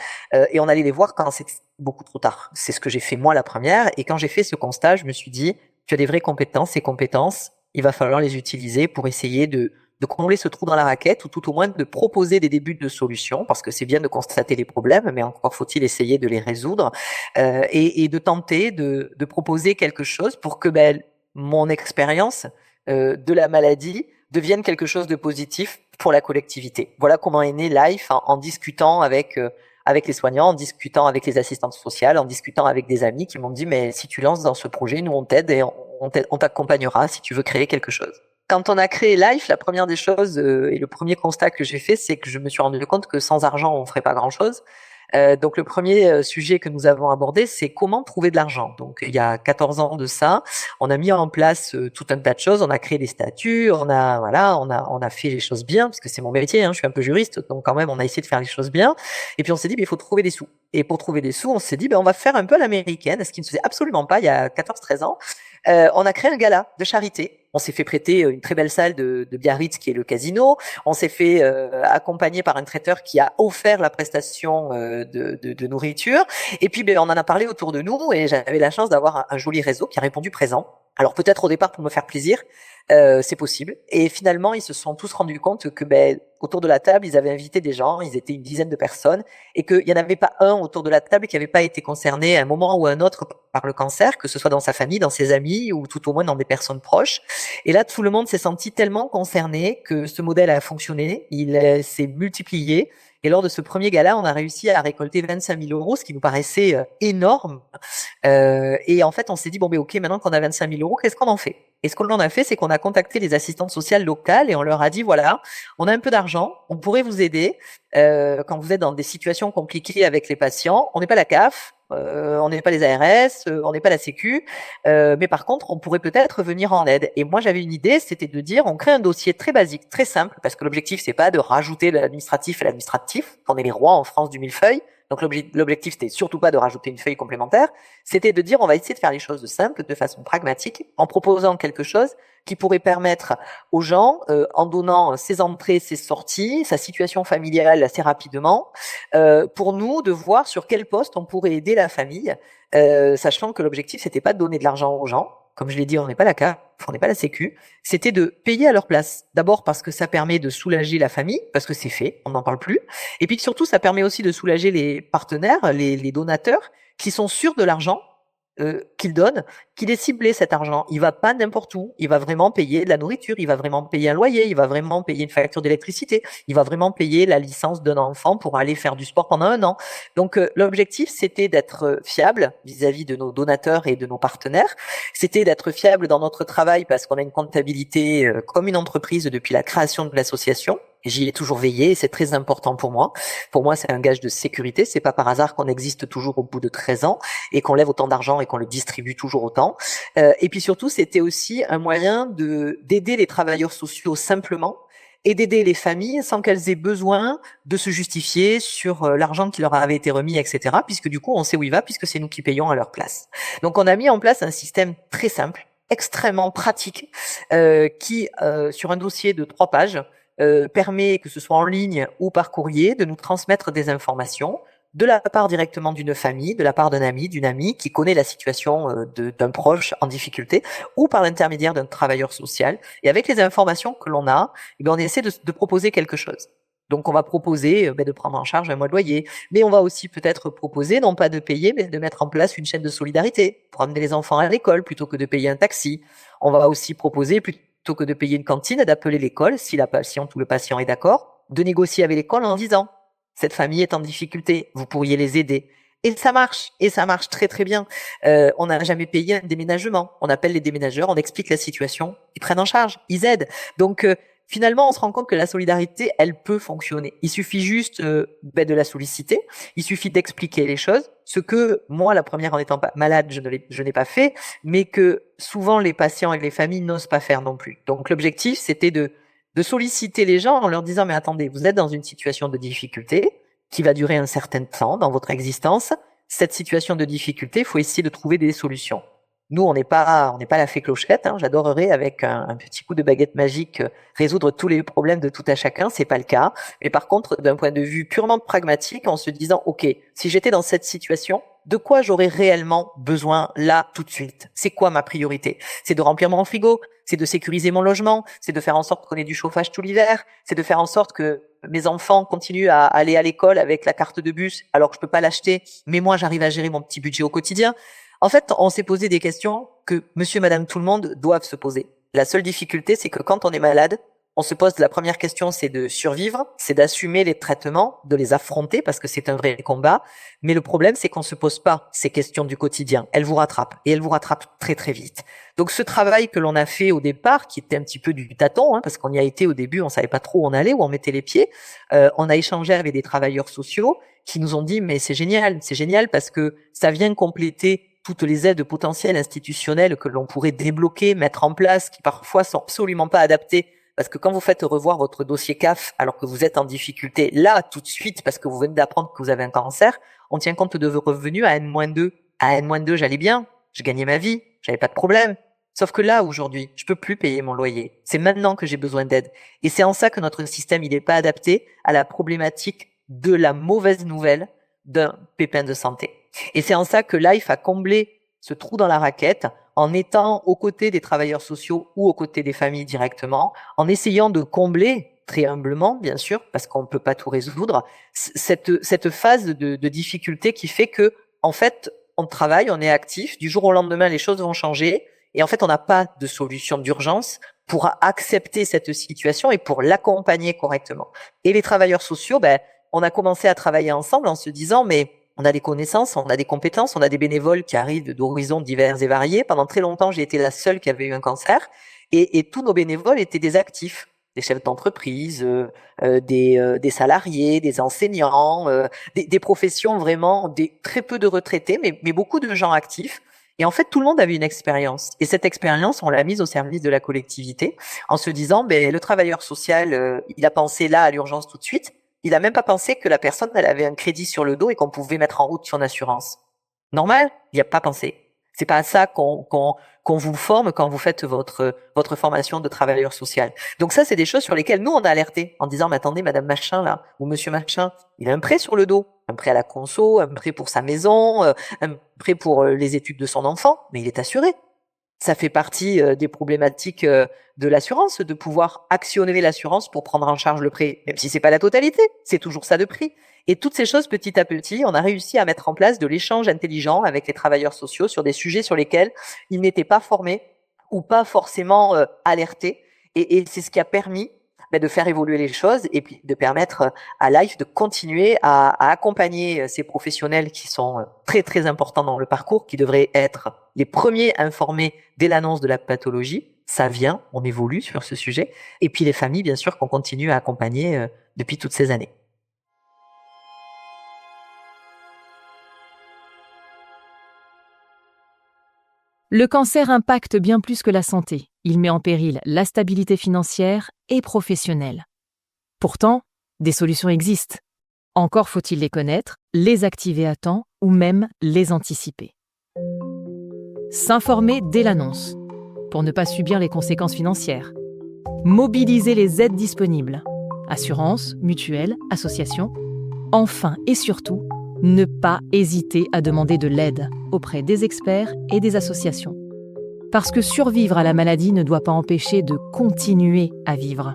et on allait les voir quand c'était beaucoup trop tard. C'est ce que j'ai fait moi la première, et quand j'ai fait ce constat, je me suis dit, tu as des vraies compétences, ces compétences, il va falloir les utiliser pour essayer de combler ce trou dans la raquette, ou tout au moins de proposer des débuts de solutions, parce que c'est bien de constater les problèmes, mais encore faut-il essayer de les résoudre, et de tenter de proposer quelque chose pour que mon expérience de la maladie devienne quelque chose de positif pour la collectivité. Voilà comment est né Life, en discutant avec les soignants, en discutant avec les assistantes sociales, en discutant avec des amis qui m'ont dit, mais si tu lances dans ce projet, nous on t'aide et on t'accompagnera si tu veux créer quelque chose. Quand on a créé Life, la première des choses et le premier constat que j'ai fait, c'est que je me suis rendu compte que sans argent, on ferait pas grand-chose. Donc le premier sujet que nous avons abordé, c'est comment trouver de l'argent. Donc il y a 14 ans de ça, on a mis en place tout un tas de choses, on a créé des statuts, on a fait les choses bien, parce que c'est mon métier, je suis un peu juriste, donc quand même on a essayé de faire les choses bien. Et puis on s'est dit, il faut trouver des sous. Et pour trouver des sous, on s'est dit, on va faire un peu à l'américaine, ce qui ne se faisait absolument pas il y a 14-13 ans. On a créé un gala de charité. On s'est fait prêter une très belle salle de Biarritz, qui est le casino. On s'est fait accompagner par un traiteur qui a offert la prestation de nourriture. Et puis, on en a parlé autour de nous, et j'avais la chance d'avoir un joli réseau qui a répondu présent. Alors peut-être au départ pour me faire plaisir, c'est possible. Et finalement, ils se sont tous rendus compte que autour de la table, ils avaient invité des gens, ils étaient une dizaine de personnes, et qu'il n'y en avait pas un autour de la table qui n'avait pas été concerné à un moment ou à un autre par le cancer, que ce soit dans sa famille, dans ses amis, ou tout au moins dans des personnes proches. Et là, tout le monde s'est senti tellement concerné que ce modèle a fonctionné, il s'est multiplié. Et lors de ce premier gala, on a réussi à récolter 25 000 euros, ce qui nous paraissait énorme. Et en fait, on s'est dit, ok, maintenant qu'on a 25 000 euros, qu'est-ce qu'on en fait? Et ce qu'on en a fait, c'est qu'on a contacté les assistantes sociales locales et on leur a dit, voilà, on a un peu d'argent, on pourrait vous aider quand vous êtes dans des situations compliquées avec les patients. On n'est pas la CAF, on n'est pas les ARS, on n'est pas la Sécu, mais par contre, on pourrait peut-être venir en aide. Et moi, j'avais une idée, c'était de dire, on crée un dossier très basique, très simple, parce que l'objectif, c'est pas de rajouter l'administratif et l'administratif, on est les rois en France du millefeuille. Donc l'objectif, c'était surtout pas de rajouter une feuille complémentaire, c'était de dire on va essayer de faire les choses simples, de façon pragmatique, en proposant quelque chose qui pourrait permettre aux gens, en donnant ses entrées, ses sorties, sa situation familiale assez rapidement, pour nous de voir sur quel poste on pourrait aider la famille, sachant que l'objectif, c'était pas de donner de l'argent aux gens. Comme je l'ai dit, on n'est pas la CAF, on n'est pas la Sécu. C'était de payer à leur place. D'abord parce que ça permet de soulager la famille, parce que c'est fait, on n'en parle plus. Et puis surtout, ça permet aussi de soulager les partenaires, les donateurs, qui sont sûrs de l'argent qu'il donne, qu'il est ciblé cet argent. Il va pas n'importe où. Il va vraiment payer de la nourriture, il va vraiment payer un loyer, il va vraiment payer une facture d'électricité, il va vraiment payer la licence d'un enfant pour aller faire du sport pendant 1 an. Donc l'objectif, c'était d'être fiable vis-à-vis de nos donateurs et de nos partenaires. C'était d'être fiable dans notre travail parce qu'on a une comptabilité comme une entreprise depuis la création de l'association. J'y ai toujours veillé et c'est très important pour moi. Pour moi, c'est un gage de sécurité. C'est pas par hasard qu'on existe toujours au bout de 13 ans et qu'on lève autant d'argent et qu'on le distribue toujours autant. Et puis surtout, c'était aussi un moyen d'aider les travailleurs sociaux simplement et d'aider les familles sans qu'elles aient besoin de se justifier sur l'argent qui leur avait été remis, etc. Puisque du coup, on sait où il va puisque c'est nous qui payons à leur place. Donc, on a mis en place un système très simple, extrêmement pratique, qui, sur un dossier de 3 pages, permet, que ce soit en ligne ou par courrier, de nous transmettre des informations de la part directement d'une famille, de la part d'un ami, d'une amie qui connaît la situation d'un proche en difficulté, ou par l'intermédiaire d'un travailleur social. Et avec les informations que l'on a, on essaie de proposer quelque chose. Donc, on va proposer de prendre en charge un mois de loyer, mais on va aussi peut-être proposer, non pas de payer, mais de mettre en place une chaîne de solidarité pour amener les enfants à l'école plutôt que de payer un taxi. On va aussi proposer, plutôt que de payer une cantine, d'appeler l'école, si la patiente ou le patient est d'accord, de négocier avec l'école en disant « Cette famille est en difficulté, vous pourriez les aider ». Et ça marche très très bien. On n'a jamais payé un déménagement. On appelle les déménageurs, on explique la situation, ils prennent en charge, ils aident. Donc finalement, on se rend compte que la solidarité, elle peut fonctionner. Il suffit juste de la solliciter, il suffit d'expliquer les choses, ce que moi, la première en étant malade, je n'ai pas fait, mais que souvent les patients et les familles n'osent pas faire non plus. Donc l'objectif, c'était de solliciter les gens en leur disant « Mais attendez, vous êtes dans une situation de difficulté qui va durer un certain temps dans votre existence. Cette situation de difficulté, il faut essayer de trouver des solutions. Nous, on n'est pas la fée Clochette. J'adorerais avec un petit coup de baguette magique résoudre tous les problèmes de tout à chacun. C'est pas le cas. Mais par contre, d'un point de vue purement pragmatique, en se disant, ok, si j'étais dans cette situation, de quoi j'aurais réellement besoin là tout de suite? C'est quoi ma priorité? C'est de remplir mon frigo, c'est de sécuriser mon logement, c'est de faire en sorte qu'on ait du chauffage tout l'hiver, c'est de faire en sorte que mes enfants continuent à aller à l'école avec la carte de bus alors que je peux pas l'acheter, mais moi j'arrive à gérer mon petit budget au quotidien. En fait, on s'est posé des questions que monsieur, madame, tout le monde doivent se poser. La seule difficulté, c'est que quand on est malade, on se pose la première question, c'est de survivre, c'est d'assumer les traitements, de les affronter parce que c'est un vrai combat. Mais le problème, c'est qu'on se pose pas ces questions du quotidien. Elles vous rattrapent et elles vous rattrapent très très vite. Donc ce travail que l'on a fait au départ, qui était un petit peu du tâton, parce qu'on y a été au début, on savait pas trop où on allait, où on mettait les pieds. On a échangé avec des travailleurs sociaux qui nous ont dit mais c'est génial parce que ça vient compléter toutes les aides potentielles institutionnelles que l'on pourrait débloquer, mettre en place, qui parfois sont absolument pas adaptées. Parce que quand vous faites revoir votre dossier CAF alors que vous êtes en difficulté là tout de suite parce que vous venez d'apprendre que vous avez un cancer, on tient compte de vos revenus à N-2. À N-2, j'allais bien, je gagnais ma vie, j'avais pas de problème. Sauf que là, aujourd'hui, je peux plus payer mon loyer. C'est maintenant que j'ai besoin d'aide. Et c'est en ça que notre système, il est pas adapté à la problématique de la mauvaise nouvelle d'un pépin de santé. Et c'est en ça que Life a comblé ce trou dans la raquette en étant aux côtés des travailleurs sociaux ou aux côtés des familles directement, en essayant de combler, très humblement bien sûr, parce qu'on ne peut pas tout résoudre, cette phase de difficulté qui fait que, en fait, on travaille, on est actif, du jour au lendemain les choses vont changer, et en fait on n'a pas de solution d'urgence pour accepter cette situation et pour l'accompagner correctement. Et les travailleurs sociaux, on a commencé à travailler ensemble en se disant mais on a des connaissances, on a des compétences, on a des bénévoles qui arrivent d'horizons divers et variés. Pendant très longtemps, j'ai été la seule qui avait eu un cancer. Et tous nos bénévoles étaient des actifs, des chefs d'entreprise, des salariés, des enseignants, des professions vraiment, très peu de retraités, mais beaucoup de gens actifs. Et en fait, tout le monde avait une expérience. Et cette expérience, on l'a mise au service de la collectivité en se disant, le travailleur social, il a pensé là à l'urgence tout de suite. Il a même pas pensé que la personne, elle avait un crédit sur le dos et qu'on pouvait mettre en route son assurance. Normal? Il n'y a pas pensé. C'est pas à ça qu'on vous forme quand vous faites votre formation de travailleur social. Donc ça, c'est des choses sur lesquelles nous, on a alerté en disant, mais attendez, madame machin, là, ou monsieur machin, il a un prêt sur le dos. Un prêt à la conso, un prêt pour sa maison, un prêt pour les études de son enfant, mais il est assuré. Ça fait partie des problématiques de l'assurance, de pouvoir actionner l'assurance pour prendre en charge le prêt, même si c'est pas la totalité, c'est toujours ça de prix. Et toutes ces choses, petit à petit, on a réussi à mettre en place de l'échange intelligent avec les travailleurs sociaux sur des sujets sur lesquels ils n'étaient pas formés ou pas forcément alertés. Et c'est ce qui a permis de faire évoluer les choses et puis de permettre à Life de continuer à accompagner ces professionnels qui sont très très importants dans le parcours, qui devraient être les premiers informés dès l'annonce de la pathologie. Ça vient, on évolue sur ce sujet. Et puis les familles, bien sûr, qu'on continue à accompagner depuis toutes ces années. Le cancer impacte bien plus que la santé. Il met en péril la stabilité financière et professionnelle. Pourtant, des solutions existent. Encore faut-il les connaître, les activer à temps ou même les anticiper. S'informer dès l'annonce, pour ne pas subir les conséquences financières. Mobiliser les aides disponibles, assurances, mutuelles, associations. Enfin et surtout, ne pas hésiter à demander de l'aide auprès des experts et des associations. Parce que survivre à la maladie ne doit pas empêcher de continuer à vivre.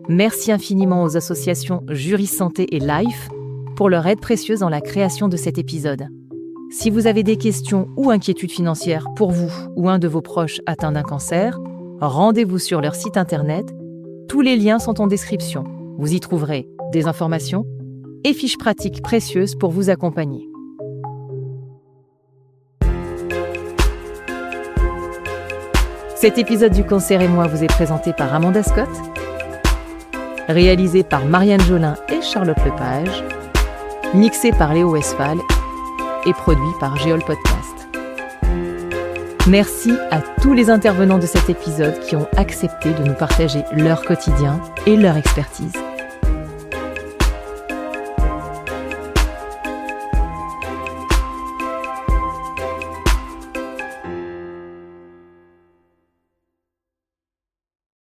Merci infiniment aux associations Jury Santé et Life pour leur aide précieuse dans la création de cet épisode. Si vous avez des questions ou inquiétudes financières pour vous ou un de vos proches atteints d'un cancer, rendez-vous sur leur site internet. Tous les liens sont en description. Vous y trouverez des informations et fiches pratiques précieuses pour vous accompagner. Cet épisode du Cancer et moi vous est présenté par Amanda Scott, réalisé par Marianne Jolin et Charlotte Lepage, mixé par Léo Westphal et produit par Géol Podcast. Merci à tous les intervenants de cet épisode qui ont accepté de nous partager leur quotidien et leur expertise.